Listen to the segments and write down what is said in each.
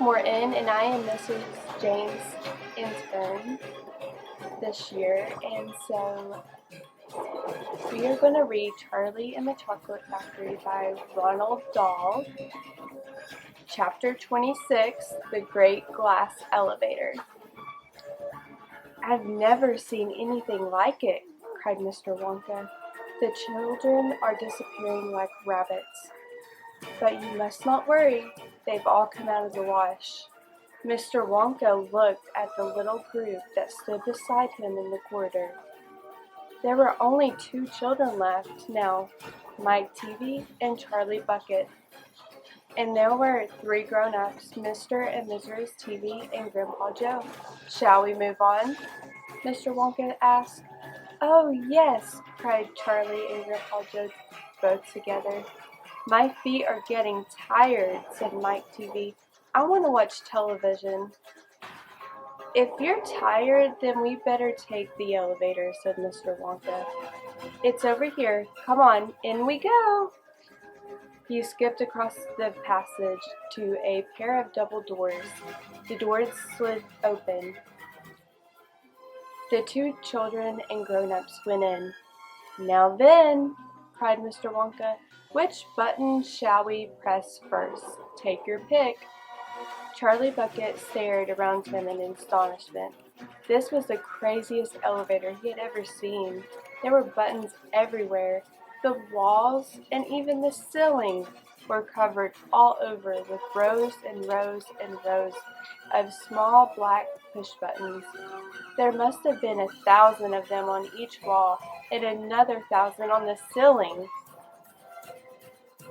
Morton, and I am Mrs. James' intern this year, and so we are going to read Charlie and the Chocolate Factory by Ronald Dahl, Chapter 26, The Great Glass Elevator. "I've never seen anything like it," cried Mr. Wonka. "The children are disappearing like rabbits. But you must not worry, they've all come out of the wash." Mr. Wonka looked at the little group that stood beside him in the corridor. There were only 2 children left now, Mike TV and Charlie Bucket. And there were 3 grown-ups, Mr. and Mrs. TV and Grandpa Joe. "Shall we move on?" Mr. Wonka asked. "Oh, yes," cried Charlie and Grandpa Joe both together. "My feet are getting tired," said Mike TV. "I want to watch television." "If you're tired, then we better take the elevator," said Mr. Wonka. "It's over here. Come on, in we go." He skipped across the passage to a pair of double doors. The doors slid open. The 2 children and grown-ups went in. "Now then," cried Mr. Wonka, "which button shall we press first? Take your pick." Charlie Bucket stared around him in astonishment. This was the craziest elevator he had ever seen. There were buttons everywhere. The walls and even the ceiling were covered all over with rows and rows and rows of small black push buttons. There must have been 1,000 of them on each wall and another 1,000 on the ceiling.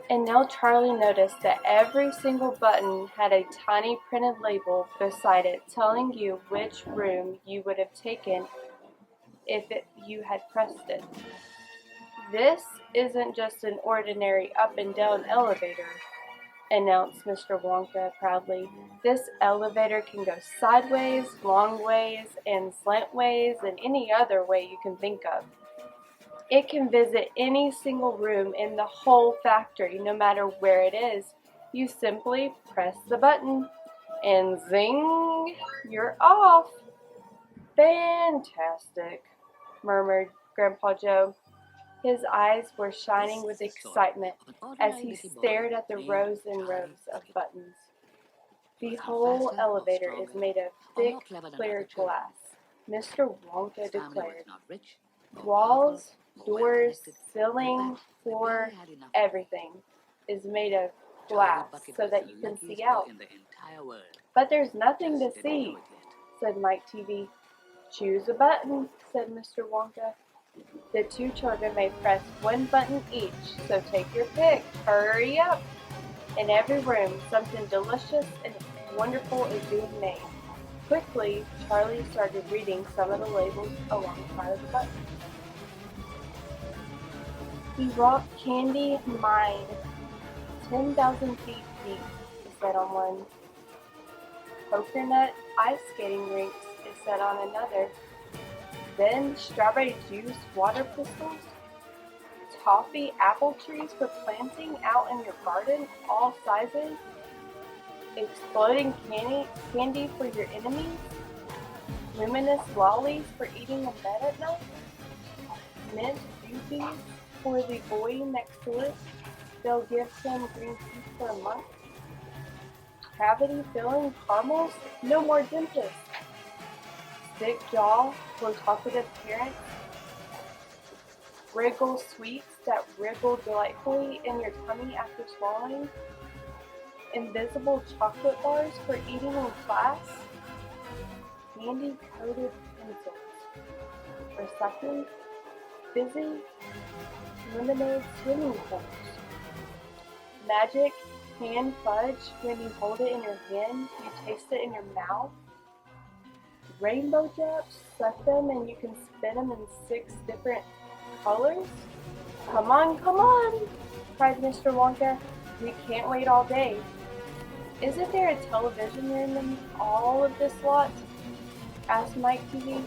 And now Charlie noticed that every single button had a tiny printed label beside it telling you which room you would have taken if you had pressed it. "This isn't just an ordinary up and down elevator," announced Mr. Wonka proudly. "This elevator can go sideways, long ways, and slant ways, and any other way you can think of. It can visit any single room in the whole factory, no matter where it is. You simply press the button, and zing, you're off." "Fantastic," murmured Grandpa Joe. His eyes were shining with excitement as he stared at the rows and rows of buttons. "The whole elevator is made of thick, clear glass," Mr. Wonka declared. "Walls, doors, ceiling, floor, everything is made of glass so that you can see out." "But there's nothing to see," said Mike TV. "Choose a button," said Mr. Wonka. The 2 children may press 1 button each, so take your pick. Hurry up! In every room, something delicious and wonderful is being made. Quickly, Charlie started reading some of the labels alongside of the buttons. "The rock candy mine, 10,000 feet deep," it said on one. "Coconut ice skating rinks," it said on another. Then strawberry juice water pistols, toffee apple trees for planting out in your garden, all sizes, exploding candy for your enemies, luminous lollies for eating in bed at night, mint juices for the boy next to it, they'll give him green tea for a month, cavity-filling caramels, no more dentists, thick jaw for talkative parents, wriggle sweets that wriggle delightfully in your tummy after swallowing, invisible chocolate bars for eating in class, candy-coated pencils for sucking, fizzy lemonade swimming pools, magic hand fudge when you hold it in your hand, you taste it in your mouth, rainbow drops, suck them and you can spin them in 6 different colors. Come on, cried Mr. Wonka. "We can't wait all day." "Isn't there a television room in all of this lot?" asked Mike TV.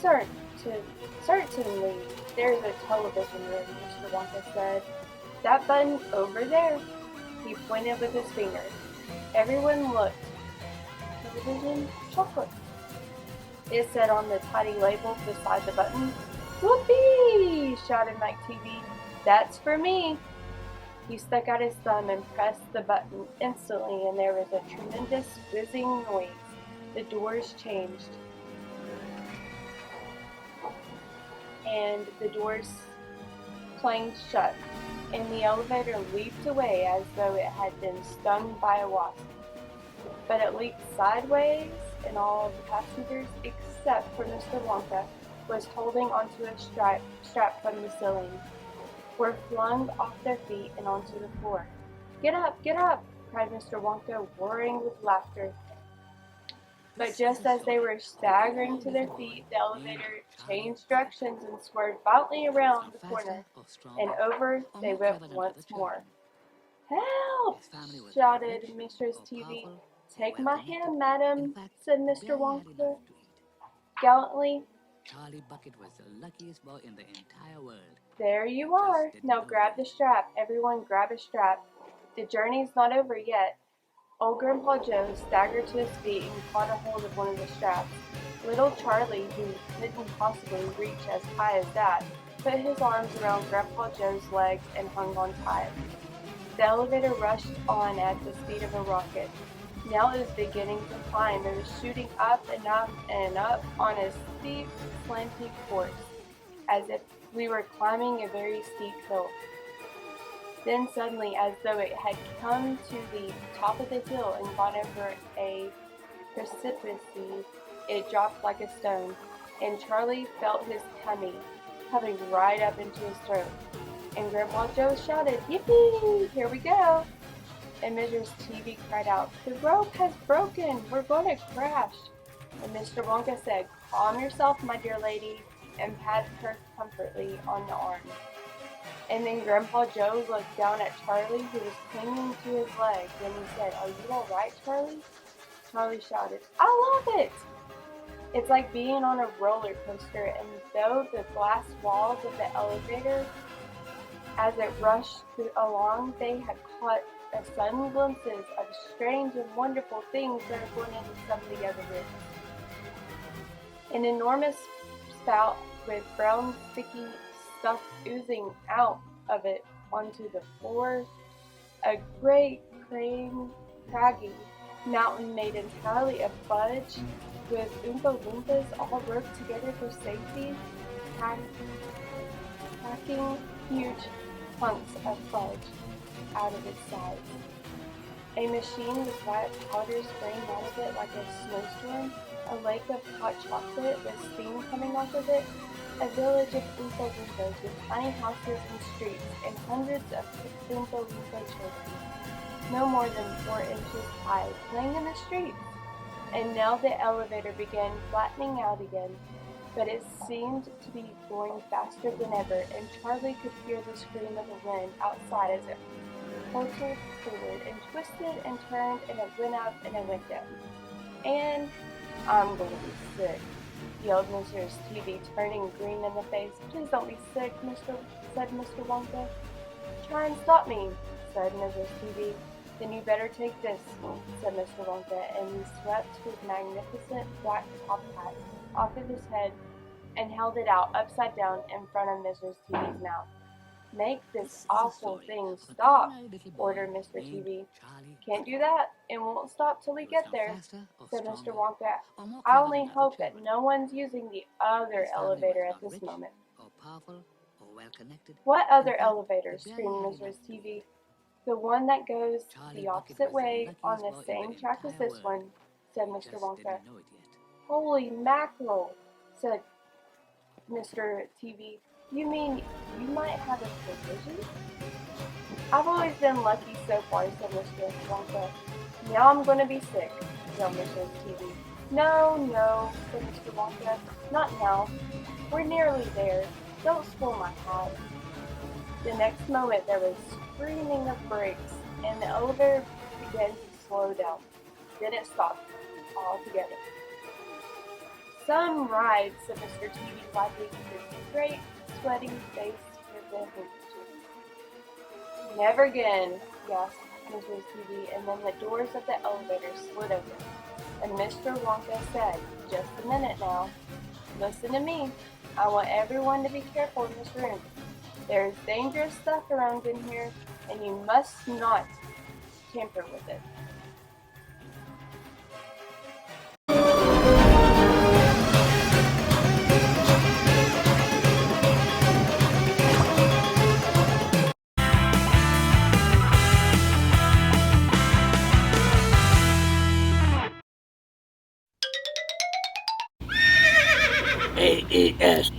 Certainly, there's a television room," Mr. Wonka said. "That button over there." He pointed with his finger. Everyone looked television chocolate, it said on the tiny label beside the button. Whoopee! Shouted Mike TV. That's for me. He stuck out his thumb and pressed the button instantly, and there was a tremendous whizzing noise. The doors changed, and the doors clanged shut, and the elevator leaped away as though it had been stung by a wasp. But it leaped sideways, and all of the passengers, except for Mr. Wonka, was holding onto a strap from the ceiling, were flung off their feet and onto the floor. Get up, cried Mr. Wonka, roaring with laughter. But just as they were staggering to their feet, the elevator changed directions and swerved violently around the corner, and over they went once more. Help! Shouted Mistress TV. Take my hand, madam, said Mr. Wonka gallantly. Charlie Bucket was the luckiest boy in the entire world. There you are. Now grab the strap. Everyone grab a strap. The journey's not over yet. Old Grandpa Joe staggered to his feet and caught a hold of one of the straps. Little Charlie, who couldn't possibly reach as high as that, put his arms around Grandpa Joe's legs and hung on tight. The elevator rushed on at the speed of a rocket. Now it was beginning to climb. It was shooting up and up and up on a steep, slanting course, as if we were climbing a very steep hill. Then suddenly, as though it had come to the top of the hill and gone over a precipice, it dropped like a stone, and Charlie felt his tummy coming right up into his throat. And Grandpa Joe shouted, "Yippee! Here we go!" And Mrs. TV cried out, "The rope has broken! We're going to crash!" And Mr. Wonka said, "Calm yourself, my dear lady," and patted her comfortably on the arm. And then Grandpa Joe looked down at Charlie, who was clinging to his leg, and he said, "Are you all right, Charlie?" Charlie shouted, "I love it!" It's like being on a roller coaster, and though the glass walls of the elevator, as it rushed along, they had caught sudden glimpses of strange and wonderful things that are going into some of the other rooms. An enormous spout with brown sticky stuff oozing out of it onto the floor, a great craggy mountain made entirely of fudge, with Oompa Loompas all roped together for safety, packing huge hunks of fudge out of its sides. A machine with white powder spraying out of it like a snowstorm, a lake of hot chocolate with steam coming off of it, a village of Oompa Loompas with tiny houses and streets, and hundreds of Oompa Loompa children, no more than 4 inches high, playing in the streets. And now the elevator began flattening out again, but it seemed to be going faster than ever, and Charlie could hear the scream of the wind outside as it floated forward and twisted and turned, and it went up and it went down. And I'm going to be sick, yelled Mrs. TV, turning green in the face. "Please don't be sick, said Mr. Wonka. "Try and stop me," said Mrs. TV. "Then you better take this," said Mr. Wonka, and he swept his magnificent black top hat off of his head and held it out upside down in front of Mrs. TV's mouth. "Make this awful thing stop," ordered Mr. TV. "Can't do that. It won't stop till we get there," said Mr. Wonka. "I only hope that no one's using the other elevator at this moment." "What other elevator?" screamed Mrs. TV. "The one that goes the opposite way on the same track as this one," said Mr. Wonka. "Holy mackerel," said Mr. TV. "You mean you might have a collision?" "I've always been lucky so far," said Mr. Wonka. "Now I'm going to be sick," yelled Mrs. TV. No, said Mr. Wonka. "Not now. We're nearly there. Don't spoil my hat." The next moment there was screaming of brakes, and the elevator began to slow down. Then it stopped altogether. "Some ride," said Mr. TV, wiping his great sweating face with a handkerchief. "Never again," gasped Mrs. TV, and then the doors of the elevator slid open. And Mr. Wonka said, "Just a minute now. Listen to me. I want everyone to be careful in this room. There is dangerous stuff around in here, and you must not tamper with it." AES